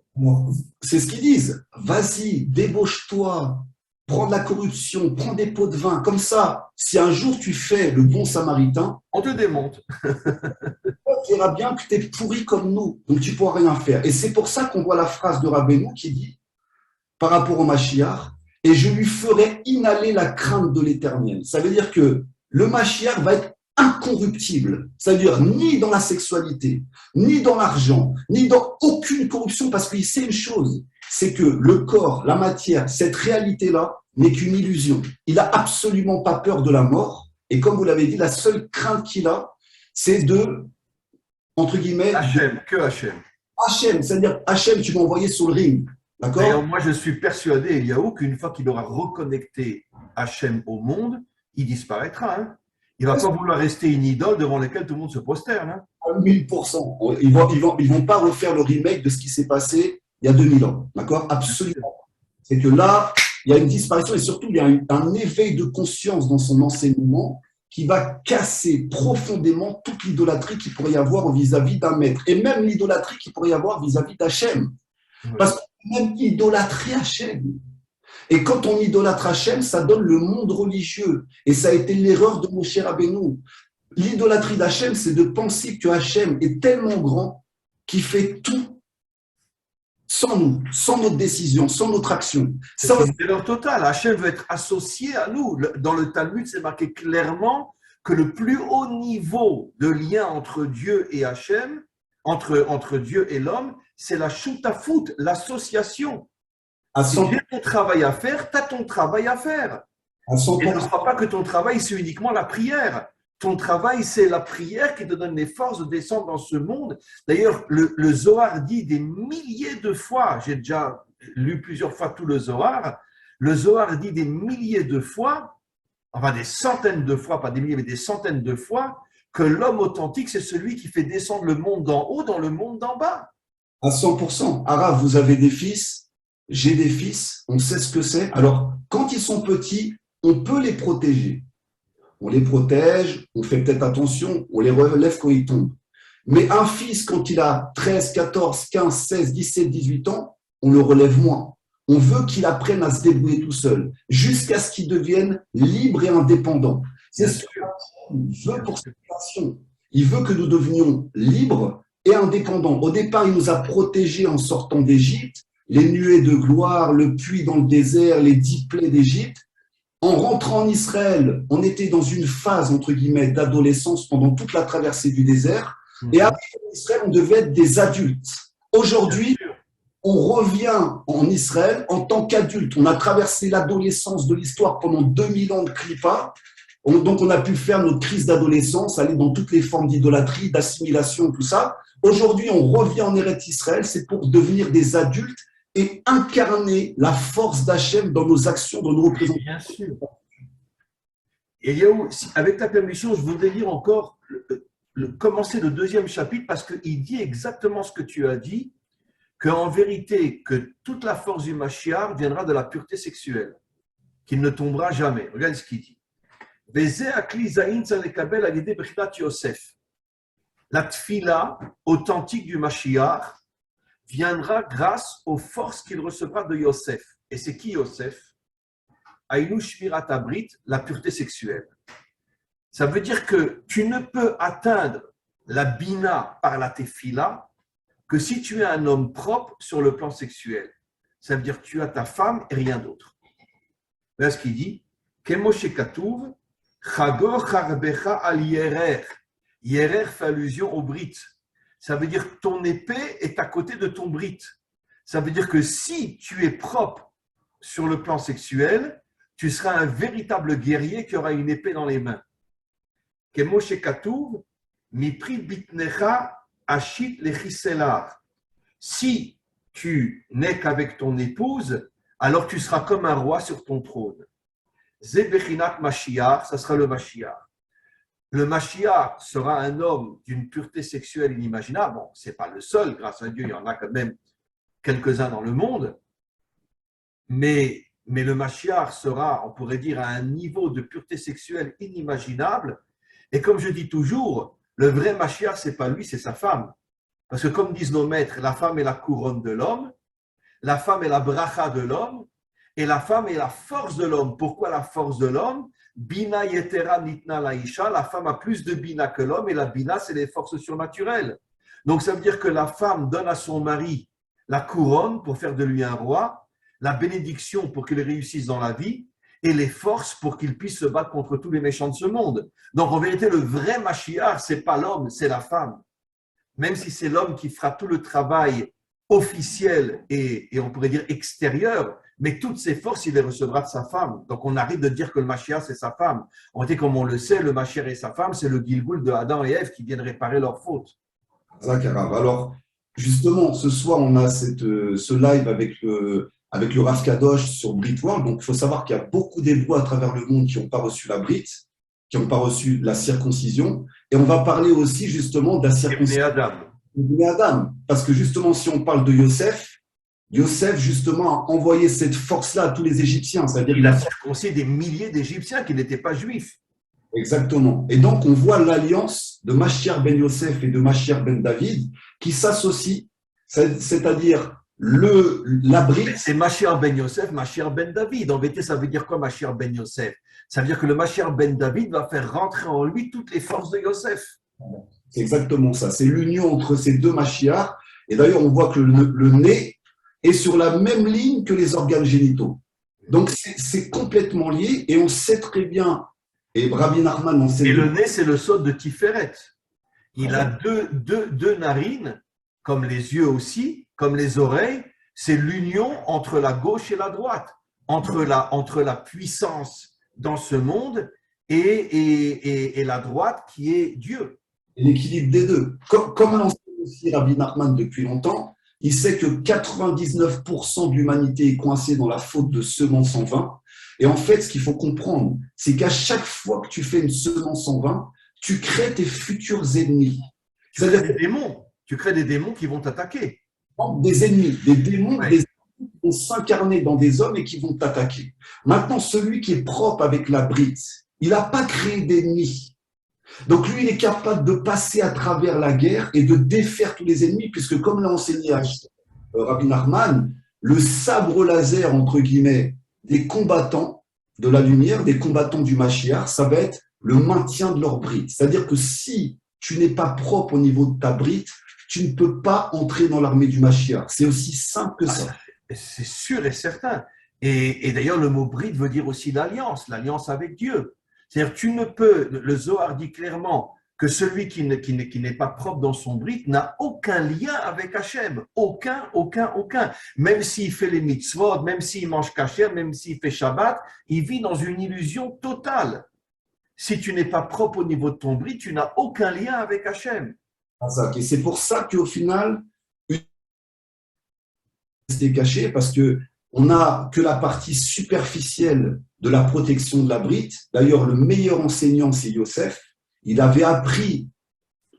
C'est ce qu'ils disent. Vas-y, débauche-toi, prends de la corruption, prends des pots de vin. Comme ça, si un jour tu fais le bon samaritain, on te démonte. Tu verras bien que tu es pourri comme nous, donc tu ne pourras rien faire. Et c'est pour ça qu'on voit la phrase de Rabbeinu qui dit, par rapport au Mashiach, et je lui ferai inhaler la crainte de l'Éternel. Ça veut dire que le Mashiach va être incorruptible, c'est-à-dire ni dans la sexualité, ni dans l'argent, ni dans aucune corruption, parce qu'il sait une chose, c'est que le corps, la matière, cette réalité-là n'est qu'une illusion. Il n'a absolument pas peur de la mort, et comme vous l'avez dit, la seule crainte qu'il a, c'est de, entre guillemets, Hachem, que Hachem. Hachem, c'est-à-dire Hachem, tu m'as envoyé sur le ring. D'ailleurs, moi je suis persuadé, Eliaou, qu'une fois qu'il aura reconnecté Hachem au monde, il disparaîtra. Hein. Il ne va pas vouloir rester une idole devant laquelle tout le monde se prosterne. Hein. À 1000%. Ils vont pas refaire le remake de ce qui s'est passé il y a 2000 ans. D'accord? Absolument. C'est que là, il y a une disparition et surtout, il y a un éveil de conscience dans son enseignement qui va casser profondément toute l'idolâtrie qu'il pourrait y avoir vis-à-vis d'un maître et même l'idolâtrie qu'il pourrait y avoir vis-à-vis d'Hachem. Oui. Parce que même idolâtrer Hachem. Et quand on idolâtre Hachem, ça donne le monde religieux. Et ça a été l'erreur de Moshe Rabbeinu. L'idolâtrie d'Hachem, c'est de penser que Hachem est tellement grand qu'il fait tout sans nous, sans notre décision, sans notre action. C'est une erreur totale. Hachem veut être associé à nous. Dans le Talmud, c'est marqué clairement que le plus haut niveau de lien entre Dieu et Hachem, entre Dieu et l'homme, c'est la shutafut, l'association. À Si 100%, tu as ton travail à faire, tu as ton travail à faire. à Et ne 100%. crois pas que ton travail, c'est uniquement la prière. Ton travail, c'est la prière qui te donne les forces de descendre dans ce monde. D'ailleurs, le Zohar dit des milliers de fois, j'ai déjà lu plusieurs fois tout le Zohar dit des milliers de fois, enfin des centaines de fois, pas des milliers, mais des centaines de fois, que l'homme authentique, c'est celui qui fait descendre le monde d'en haut dans le monde d'en bas. À 100%. Arav, vous avez des fils, j'ai des fils, on sait ce que c'est. Alors, quand ils sont petits, on peut les protéger. On les protège, on fait peut-être attention, on les relève quand ils tombent. Mais un fils, quand il a 13, 14, 15, 16, 17, 18 ans, on le relève moins. On veut qu'il apprenne à se débrouiller tout seul, jusqu'à ce qu'il devienne libre et indépendant. C'est ce que Dieu veut pour cette nation. Il veut que nous devenions libres et indépendants. Au départ, il nous a protégés en sortant d'Égypte, les nuées de gloire, le puits dans le désert, les 10 plaies d'Égypte. En rentrant en Israël, on était dans une phase, entre guillemets, d'adolescence pendant toute la traversée du désert. Et après Israël, on devait être des adultes. Aujourd'hui, on revient en Israël en tant qu'adulte. On a traversé l'adolescence de l'histoire pendant 2000 ans de Klippa. Donc, on a pu faire notre crise d'adolescence, aller dans toutes les formes d'idolâtrie, d'assimilation, tout ça. Aujourd'hui, on revient en Eretz Israël, c'est pour devenir des adultes et incarner la force d'Hachem dans nos actions, dans nos représentations. Bien sûr. Et Yaou, avec ta permission, je voudrais lire encore, commencer le deuxième chapitre parce qu'il dit exactement ce que tu as dit, qu'en vérité, que toute la force du Mashiach viendra de la pureté sexuelle, qu'il ne tombera jamais. Regarde ce qu'il dit. La tfila authentique du Mashiach viendra grâce aux forces qu'il recevra de Yosef. Et c'est qui Yosef? Aïnou Shmirat Abrit, la pureté sexuelle. Ça veut dire que tu ne peux atteindre la bina par la tefila que si tu es un homme propre sur le plan sexuel. Ça veut dire que tu as ta femme et rien d'autre. Voilà ce qu'il dit. Kemoshe Katouv, Chagor Charbecha al Yerer. Yerer fait allusion au brit. Ça veut dire que ton épée est à côté de ton brit. Ça veut dire que si tu es propre sur le plan sexuel, tu seras un véritable guerrier qui aura une épée dans les mains. Kemoshe Katouv, Mipri Bitnecha Ashit Lechiselar. Si tu n'es qu'avec ton épouse, alors tu seras comme un roi sur ton trône. Zebechinat Mashiach, ça sera le Mashiach. Le Mashiach sera un homme d'une pureté sexuelle inimaginable. Bon, ce n'est pas le seul, grâce à Dieu, il y en a quand même quelques-uns dans le monde. Mais le Mashiach sera, on pourrait dire, à un niveau de pureté sexuelle inimaginable. Et comme je dis toujours, le vrai Mashiach, ce n'est pas lui, c'est sa femme. Parce que comme disent nos maîtres, la femme est la couronne de l'homme, la femme est la bracha de l'homme, et la femme est la force de l'homme. Pourquoi la force de l'homme? Bina yetera nitna laisha, la femme a plus de bina que l'homme, et la bina, c'est les forces surnaturelles. Donc ça veut dire que la femme donne à son mari la couronne pour faire de lui un roi, la bénédiction pour qu'il réussisse dans la vie, et les forces pour qu'il puisse se battre contre tous les méchants de ce monde. Donc en vérité, le vrai Mashiach, ce n'est pas l'homme, c'est la femme. Même si c'est l'homme qui fera tout le travail officiel et on pourrait dire extérieur, mais toutes ces forces, il les recevra de sa femme. Donc on arrive de dire que le Mashiach, c'est sa femme. En fait, comme on le sait, le Mashiach et sa femme, c'est le Gilgoul de Adam et Ève qui viennent réparer leurs fautes. Zakarav. Alors, justement, ce soir, on a ce live avec le Rav Kadosh sur Brit World. Donc, il faut savoir qu'il y a beaucoup d'Hébreux à travers le monde qui n'ont pas reçu la Brit, qui n'ont pas reçu la circoncision. Et on va parler aussi, justement, de la circoncision. Adam. Parce que, justement, si on parle de Yosef, justement, a envoyé cette force-là à tous les Égyptiens. C'est-à-dire il a circoncis des milliers d'Égyptiens qui n'étaient pas juifs. Exactement. Et donc, on voit l'alliance de Mashiach ben Yosef et de Mashiach ben David qui s'associent, c'est-à-dire la Brit. C'est Mashiach ben Yosef, Mashiach ben David. En vérité, ça veut dire quoi Mashiach ben Yosef? Ça veut dire que le Mashiach ben David va faire rentrer en lui toutes les forces de Yosef. C'est exactement ça. C'est l'union entre ces deux Mashiach. Et d'ailleurs, on voit que le nez est sur la même ligne que les organes génitaux. Donc, c'est complètement lié et on sait très bien. Et Rabbi Nachman, on sait. Et le nez, c'est le sod de Tiferet. Il a deux narines, comme les yeux aussi, comme les oreilles. C'est l'union entre la gauche et la droite, entre la puissance dans ce monde et la droite qui est Dieu. L'équilibre des deux. Comme l'enseigne aussi Rabbi Nachman depuis longtemps, il sait que 99% de l'humanité est coincée dans la faute de semence en vain. Et en fait, ce qu'il faut comprendre, c'est qu'à chaque fois que tu fais une semence en vain, tu crées tes futurs ennemis. Tu crées des démons. Tu crées des démons qui vont t'attaquer. Des ennemis, des démons, des ennemis qui vont s'incarner dans des hommes et qui vont t'attaquer. Maintenant, celui qui est propre avec la brite, il n'a pas créé d'ennemis. Donc lui, il est capable de passer à travers la guerre et de défaire tous les ennemis, puisque comme l'a enseigné Rabbi Nachman, le sabre laser, entre guillemets, des combattants de la lumière, des combattants du Mashiach, ça va être le maintien de leur brite. C'est-à-dire que si tu n'es pas propre au niveau de ta brite, tu ne peux pas entrer dans l'armée du Mashiach. C'est aussi simple que ça. C'est sûr et certain. Et d'ailleurs, le mot brite veut dire aussi l'alliance avec Dieu. C'est-à-dire, tu ne peux, le Zohar dit clairement que celui qui n'est pas propre dans son brite n'a aucun lien avec Hachem. Aucun. Même s'il fait les mitzvot, même s'il mange kasher, même s'il fait Shabbat, il vit dans une illusion totale. Si tu n'es pas propre au niveau de ton brite, tu n'as aucun lien avec Hachem. Et c'est pour ça qu'au final, c'est caché parce qu'on n'a que la partie superficielle de la protection de la brite. D'ailleurs, le meilleur enseignant, c'est Yosef. Il avait appris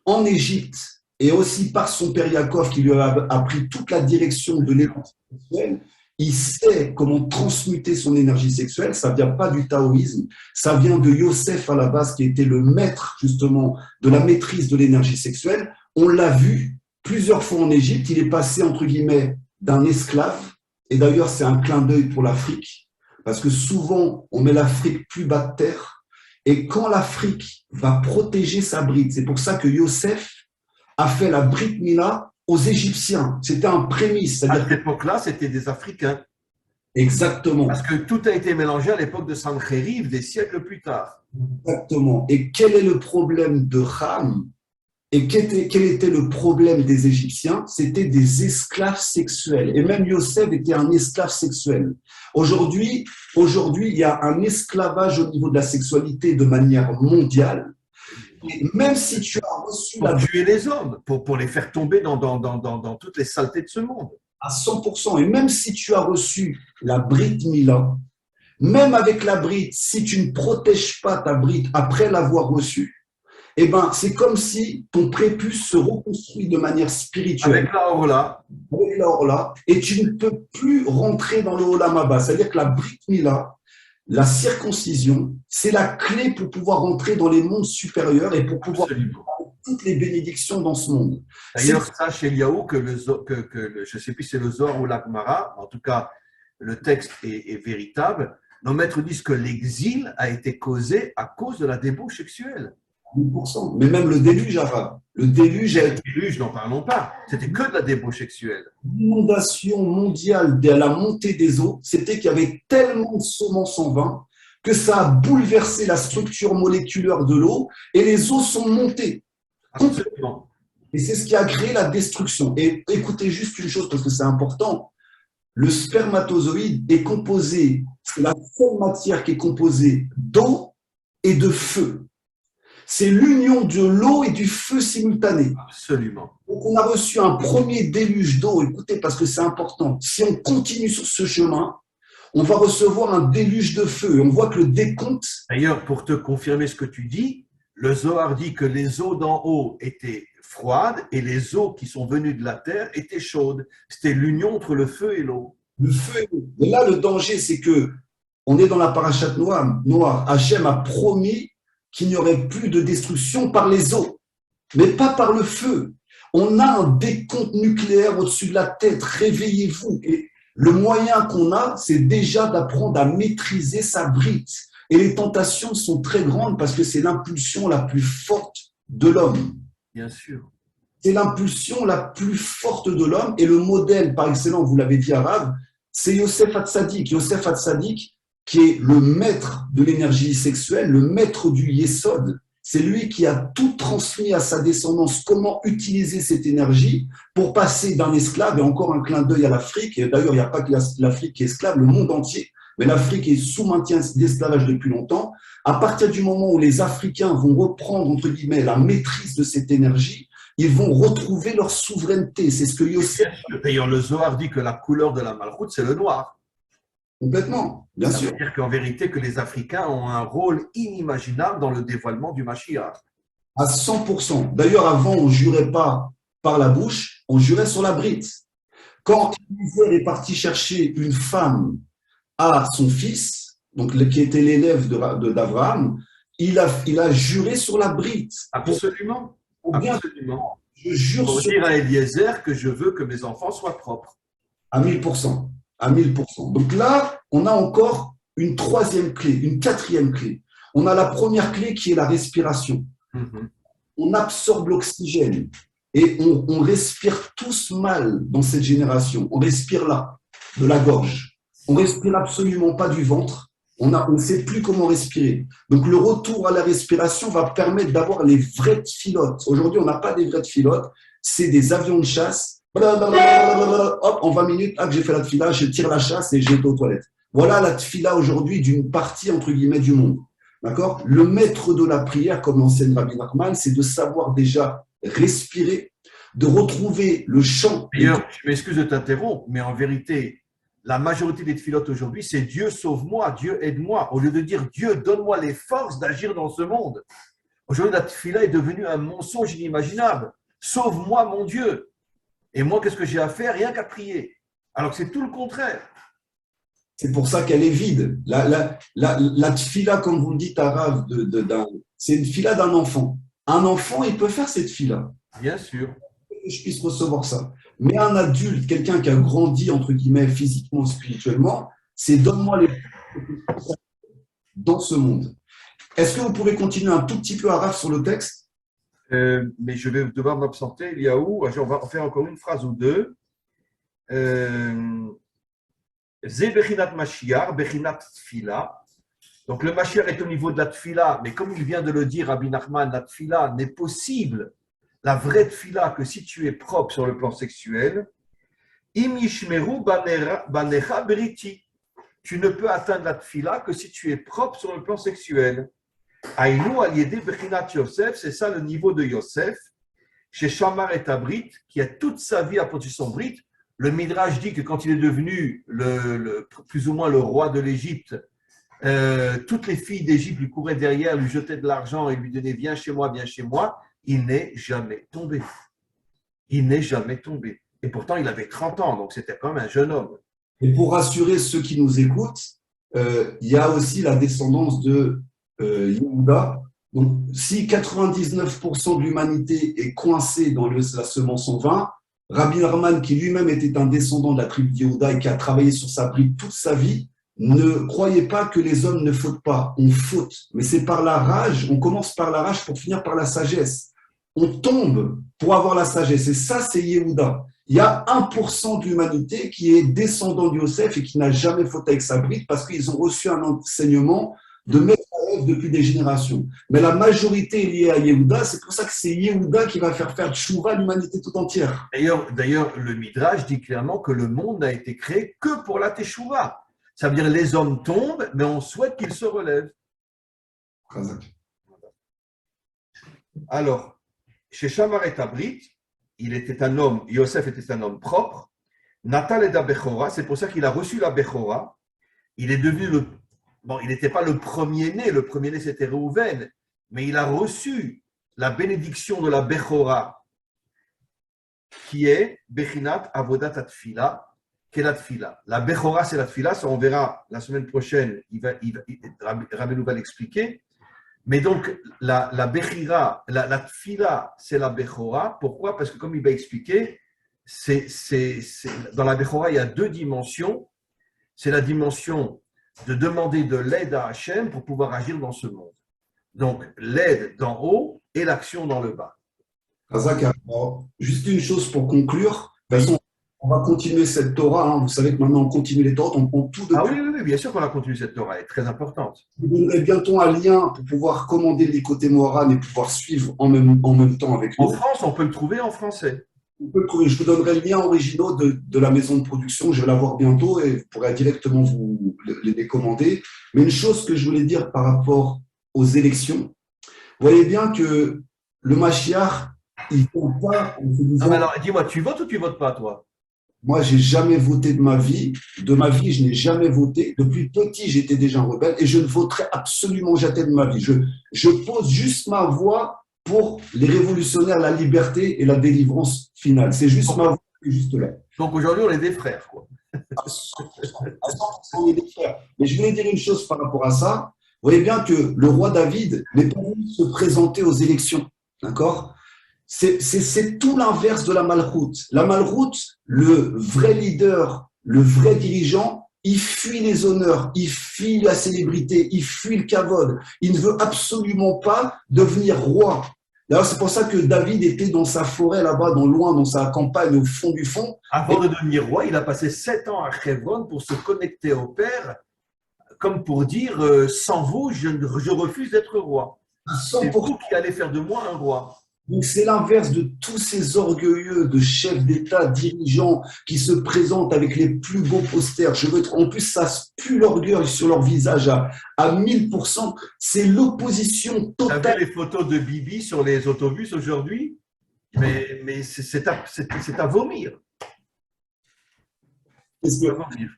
en Égypte et aussi par son père Yaakov qui lui a appris toute la direction de l'énergie sexuelle. Il sait comment transmuter son énergie sexuelle. Ça ne vient pas du taoïsme, ça vient de Yosef à la base qui était le maître justement de la maîtrise de l'énergie sexuelle. On l'a vu plusieurs fois en Égypte. Il est passé entre guillemets d'un esclave, et d'ailleurs c'est un clin d'œil pour l'Afrique, parce que souvent on met l'Afrique plus bas de terre, et quand l'Afrique va protéger sa brite, c'est pour ça que Yosef a fait la Brit Mila aux Égyptiens. C'était un prémisse. À cette époque-là, c'était des Africains. Exactement. Parce que tout a été mélangé à l'époque de Sanchériv, des siècles plus tard. Exactement. Et quel est le problème de Ham? Et quel était le problème des Égyptiens? C'était des esclaves sexuels. Et même Yosef était un esclave sexuel. Aujourd'hui, il y a un esclavage au niveau de la sexualité de manière mondiale. Et même si tu as reçu pour tuer les hommes, pour les faire tomber dans toutes les saletés de ce monde. À 100%. Et même si tu as reçu la Brit Mila, même avec la Brit, si tu ne protèges pas ta Brit après l'avoir reçue, eh ben, c'est comme si ton prépuce se reconstruit de manière spirituelle. Avec la Orla. Avec la Orla. Et tu ne peux plus rentrer dans le Olam Haba. C'est-à-dire que la Brit Mila, la circoncision, c'est la clé pour pouvoir rentrer dans les mondes supérieurs et pour pouvoir avoir toutes les bénédictions dans ce monde. D'ailleurs, sache, Eliaou, que je ne sais plus si c'est le Zohar ou l'Agmara, en tout cas, le texte est véritable. Nos maîtres disent que l'exil a été causé à cause de la débauche sexuelle. 100%. Mais même le déluge, arabe. Le déluge, n'en parlons pas. C'était que de la débauche sexuelle. L'inondation mondiale de la montée des eaux, c'était qu'il y avait tellement de semences en vain que ça a bouleversé la structure moléculaire de l'eau et les eaux sont montées. Absolument. Et c'est ce qui a créé la destruction. Et écoutez juste une chose parce que c'est important. Le spermatozoïde est composé, c'est la seule matière qui est composée d'eau et de feu. C'est l'union de l'eau et du feu simultané. Absolument. Donc, on a reçu un premier déluge d'eau. Écoutez, parce que c'est important. Si on continue sur ce chemin, on va recevoir un déluge de feu. Et on voit que le décompte… D'ailleurs, pour te confirmer ce que tu dis, le Zohar dit que les eaux d'en haut étaient froides et les eaux qui sont venues de la terre étaient chaudes. C'était l'union entre le feu et l'eau. Le feu et l'eau. Et là, le danger, c'est que on est dans la parachate noire. Hachem a promis qu'il n'y aurait plus de destruction par les eaux, mais pas par le feu. On a un décompte nucléaire au-dessus de la tête, réveillez-vous. Et le moyen qu'on a, c'est déjà d'apprendre à maîtriser sa brite. Et les tentations sont très grandes parce que c'est l'impulsion la plus forte de l'homme. Bien sûr. C'est l'impulsion la plus forte de l'homme. Et le modèle par excellence, vous l'avez dit arabe, c'est Yosef Hatzadik. Yosef Hatzadik, qui est le maître de l'énergie sexuelle, le maître du Yesod, c'est lui qui a tout transmis à sa descendance, comment utiliser cette énergie pour passer d'un esclave, et encore un clin d'œil à l'Afrique, et d'ailleurs il n'y a pas que l'Afrique qui est esclave, le monde entier, mais l'Afrique est sous maintien d'esclavage depuis longtemps. À partir du moment où les Africains vont reprendre, entre guillemets, la maîtrise de cette énergie, ils vont retrouver leur souveraineté. C'est ce que Yosef... D'ailleurs, le Zohar dit que la couleur de la Malchoute, c'est le noir. Complètement, bien sûr. Ça veut dire qu'en vérité, que les Africains ont un rôle inimaginable dans le dévoilement du Mashiach. À 100%. D'ailleurs, avant, on ne jurait pas par la bouche, on jurait sur la brite. Quand Eliezer est parti chercher une femme à son fils, donc qui était l'élève d'Abraham, il a juré sur la brite. Absolument. Absolument. Je jure pour dire à Eliezer que je veux que mes enfants soient propres. À 1000%. À 1000%. Donc là, on a encore une troisième clé, une quatrième clé. On a la première clé qui est la respiration. On absorbe l'oxygène et on respire tous mal dans cette génération. On respire là, de la gorge. On respire absolument pas du ventre. On ne sait plus comment respirer. Donc, le retour à la respiration va permettre d'avoir les vraies filotes. Aujourd'hui, on n'a pas des vraies filotes. C'est des avions de chasse. Hop, en 20 minutes, j'ai fait la tfila, je tire la chasse et j'étais aux toilettes. Voilà la tfila aujourd'hui d'une partie, entre guillemets, du monde. D'accord? Le maître de la prière, comme l'enseigne Rabbi Nachman, c'est de savoir déjà respirer, de retrouver le chant. D'ailleurs, je m'excuse de t'interrompre, mais en vérité, la majorité des tfilotes aujourd'hui, c'est Dieu sauve-moi, Dieu aide-moi, au lieu de dire Dieu donne-moi les forces d'agir dans ce monde. Aujourd'hui, la tfila est devenue un mensonge inimaginable. Sauve-moi, mon Dieu. Et moi, qu'est-ce que j'ai à faire? Rien qu'à prier. Alors que c'est tout le contraire. C'est pour ça qu'elle est vide. La tfila, comme vous le dites, Arav, c'est une tfila d'un enfant. Un enfant, il peut faire cette tfila. Bien sûr. Que je puisse recevoir ça. Mais un adulte, quelqu'un qui a grandi, entre guillemets, physiquement, spirituellement, c'est donne-moi les dans ce monde. Est-ce que vous pouvez continuer un tout petit peu, Arav, sur le texte? Mais je vais devoir m'absenter. Eliaou, on va faire encore une phrase ou deux. Zé Bechinat Mashiach, Bechinat Tfila. Donc le Mashiach est au niveau de la Tfila, mais comme il vient de le dire Rabbi Nachman, la Tfila n'est possible, la vraie Tfila, que si tu es propre sur le plan sexuel. Im yishmeru banecha beriti. Tu ne peux atteindre la Tfila que si tu es propre sur le plan sexuel. Aïnou al-yedé bechinat Yosef, c'est ça le niveau de Yosef, chez Shamar et Tabrit, qui a toute sa vie apporté son Brit. Le Midrash dit que quand il est devenu plus ou moins le roi de l'Égypte, toutes les filles d'Égypte lui couraient derrière, lui jetaient de l'argent et lui disaient viens chez moi, viens chez moi. Il n'est jamais tombé. Il n'est jamais tombé. Et pourtant, il avait 30 ans, donc c'était quand même un jeune homme. Et pour rassurer ceux qui nous écoutent, il y a aussi la descendance de Yehuda. Donc, si 99% de l'humanité est coincée dans la semence en vin, Rabbi Nachman, qui lui-même était un descendant de la tribu de Yehuda et qui a travaillé sur sa bride toute sa vie, ne croyez pas que les hommes ne fautent pas. On faute, mais c'est par la rage. On commence par la rage pour finir par la sagesse. On tombe pour avoir la sagesse. Et ça, c'est Yehuda. Il y a 1% de l'humanité qui est descendant de Yosef et qui n'a jamais fauté avec sa bride parce qu'ils ont reçu un enseignement de maître à œuvre depuis des générations. Mais la majorité est liée à Yehuda. C'est pour ça que c'est Yehuda qui va faire tchouva à l'humanité tout entière. D'ailleurs, le Midrash dit clairement que le monde n'a été créé que pour la teshuva. Ça veut dire que les hommes tombent, mais on souhaite qu'ils se relèvent. Alors, chez Shamar et Tabrit, il était un homme, Yosef était un homme propre. Natal et da Bechora, c'est pour ça qu'il a reçu la Bechora. Il est devenu il n'était pas le premier-né c'était Réhouven, mais il a reçu la bénédiction de la Bechora, qui est Bechinat Avodat Atfila, qui est la Tfila. La Bechora, c'est la Tfila, ça on verra la semaine prochaine, Rabbeinu va l'expliquer. Mais donc, la Bechira, la Tfila, c'est la Bechora. Pourquoi? Parce que comme il va expliquer, dans la Bechora, il y a deux dimensions. C'est la dimension de demander de l'aide à Hachem pour pouvoir agir dans ce monde. Donc, l'aide d'en haut et l'action dans le bas. Juste une chose pour conclure. De toute façon, On va continuer cette Torah. Hein. Vous savez que maintenant, on continue les Torahs. On prend tout Ah depuis. oui, oui, oui, bien sûr qu'on a continué cette Torah, elle est très importante. Je vous donnerai bientôt un lien pour pouvoir commander les côtés Moharan et pouvoir suivre en même temps avec En nous. France, on peut le trouver en français. On peut le trouver. Je vous donnerai le lien originaux de la maison de production. Je vais l'avoir bientôt et vous pourrez directement vous les commander. Mais une chose que je voulais dire par rapport aux élections, vous voyez bien que le Mashiach, il ne vient pas en se Non, mais disant alors, dis-moi, tu votes ou tu votes pas, toi? moi, j'ai jamais voté de ma vie. De ma vie, je n'ai jamais voté. Depuis petit, j'étais déjà un rebelle et je ne voterai absolument jamais de ma vie. Je pose juste ma voix pour les révolutionnaires, la liberté et la délivrance finale. C'est juste ma voix qui est juste là. Donc aujourd'hui, on est des frères, quoi. À 100%, à 100%, on est des frères. Mais je voulais dire une chose par rapport à ça. Vous voyez bien que le roi David n'est pas venu se présenter aux élections. D'accord? C'est tout l'inverse de la malroute. La malroute, le vrai leader, le vrai dirigeant, il fuit les honneurs, il fuit la célébrité, il fuit le kavod. Il ne veut absolument pas devenir roi. D'ailleurs, c'est pour ça que David était dans sa forêt là-bas, loin, dans sa campagne, au fond du fond. Avant de devenir roi, il a passé 7 ans à Hebron pour se connecter au Père, comme pour dire sans vous, je refuse d'être roi. À C'est 100%. vous qui allez faire de moi un roi. Donc, c'est l'inverse de tous ces orgueilleux de chefs d'État, dirigeants qui se présentent avec les plus beaux posters. En plus, ça se pue l'orgueil sur leur visage à 1000%. C'est l'opposition Tu as vu totale. les photos de Bibi sur les autobus aujourd'hui? Mais c'est à vomir. Parce C'est à que, vomir.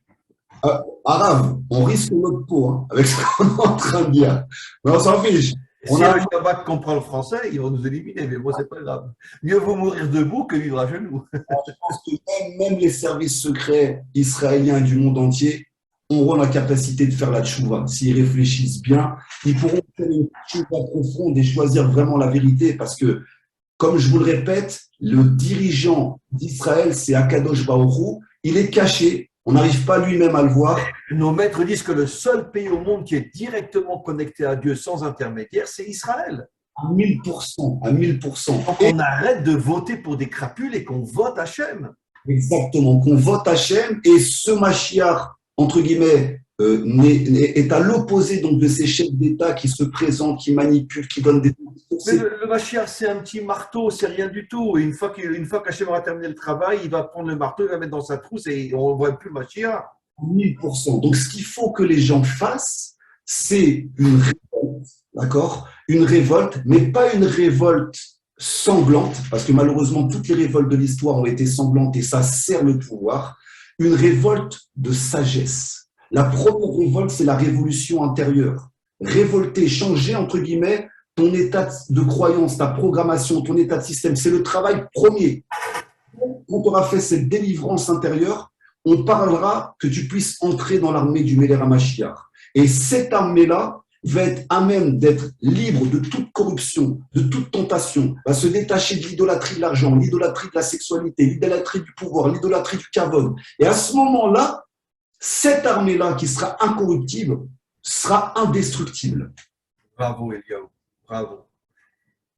Arabe, on risque notre peau hein, avec ce qu'on est en train de dire. Mais on s'en fiche. On Si a, le Shabbat comprend le français, ils vont nous éliminer, mais moi, c'est pas grave. Mieux vaut mourir debout que vivre à genoux. je pense que même les services secrets israéliens et du monde entier auront la capacité de faire la tchouva. S'ils réfléchissent bien, ils pourront faire une tchouva profonde et choisir vraiment la vérité parce que comme je vous le répète, le dirigeant d'Israël, c'est Akadosh Baruch Hu. Il est caché. On n'arrive pas lui-même à le voir. Nos maîtres disent que le seul pays au monde qui est directement connecté à Dieu sans intermédiaire, c'est Israël. À 1000%. À 1000%. Donc Et on arrête de voter pour des crapules et qu'on vote Hachem. exactement. Qu'on vote Hachem et ce Mashiach, entre guillemets, est à l'opposé donc de ces chefs d'État qui se présentent, qui manipulent, qui donnent des. Mais le Mashiach, c'est un petit marteau, c'est rien du tout. Et une fois qu'Hachem aura terminé le travail, il va prendre le marteau, il va le mettre dans sa trousse et on ne voit plus le Mashiach. 1000%. Donc, ce qu'il faut que les gens fassent, c'est une révolte, d'accord? Une révolte, mais pas une révolte sanglante, parce que malheureusement, toutes les révoltes de l'histoire ont été sanglantes et ça sert le pouvoir. Une révolte de sagesse. La première révolte, c'est la révolution intérieure. Révolter, changer, entre guillemets, ton état de croyance, ta programmation, ton état de système. C'est le travail premier. Quand on aura fait cette délivrance intérieure, on parlera que tu puisses entrer dans l'armée du Meler HaMashiach. Et cette armée-là va être à même d'être libre de toute corruption, de toute tentation, va se détacher de l'idolâtrie de l'argent, l'idolâtrie de la sexualité, l'idolâtrie du pouvoir, l'idolâtrie du kavod. Et à ce moment-là, cette armée-là qui sera incorruptible sera indestructible. Bravo, Eliaou. Bravo.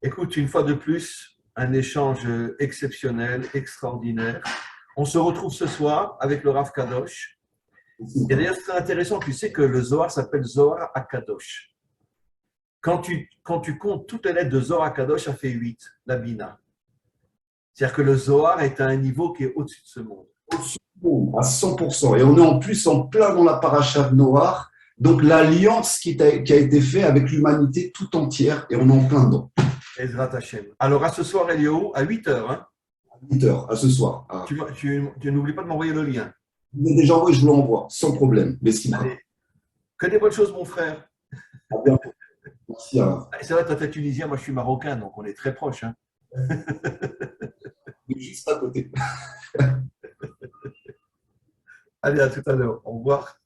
Écoute, une fois de plus, un échange exceptionnel, extraordinaire. On se retrouve ce soir avec le Rav Kadosh. Et d'ailleurs, c'est très intéressant, tu sais que le Zohar s'appelle Zohar HaKadosh. Quand tu comptes toutes les lettres de Zohar HaKadosh, ça fait 8, la Bina. C'est-à-dire que le Zohar est à un niveau qui est au-dessus de ce monde. Au-dessus du monde, à 100%. Et on est en plus en plein dans la paracha de Noach. Donc l'alliance qui a été faite avec l'humanité tout entière, et on est en plein dedans. Ezrat Hashem. Alors à ce soir, Eliaou, à 8 heures. Hein, 8 heures, à ce soir. Ah. Tu n'oublies pas de m'envoyer le lien. Vous avez déjà envoyé, je vous l'envoie, sans problème. Mais Allez, que des bonnes choses, mon frère. à bientôt. Merci. C'est vrai, toi, tu es tunisien, moi, je suis marocain, donc on est très proches. Hein. Juste à côté. Allez, à tout à l'heure. Au revoir.